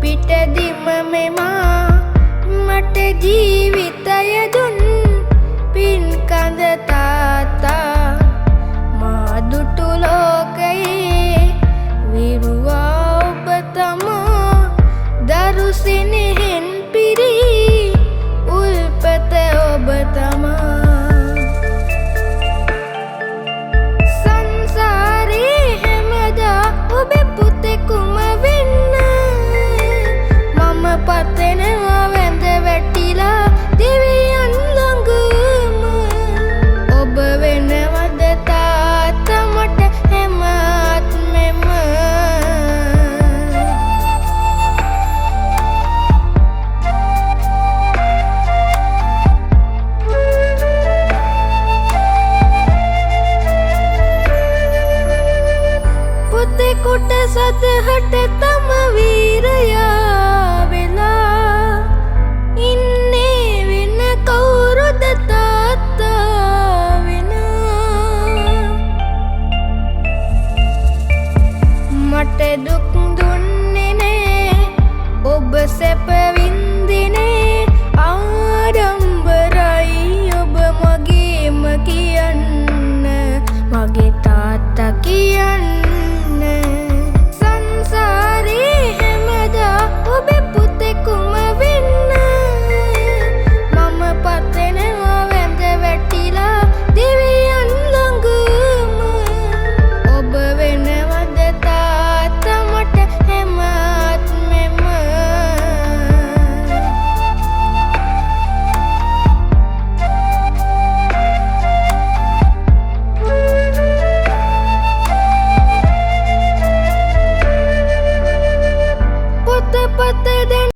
පිටදිම මෙමා මට ජීවිතය දුන් පින්කඳ තාත්තා මා දුටු ලෝකයේ විරුවා ඔබ තමා දරු සිනෙහෙන් පිරි උල්පත ඔබ තමා සංසාරේ හැමදා ඔබේ පුතෙකුම වෙන්න මම පතනවා වැඳ වැටිලා දෙවියන් ළඟම ඔබ වෙනවද තාත්තා මට හැම ආත්මෙම පුතෙකුට සදහට තම වීරයා වෙලා ඉන්නේ වෙන කවුරුද තාත්තා විනා මට දුක් දුන්නේ නෑ ඔබ සැප වින්දිනේ ආඩම්බරයි ඔබ මගේම කියන්න මගේ තාත්තා කියන්න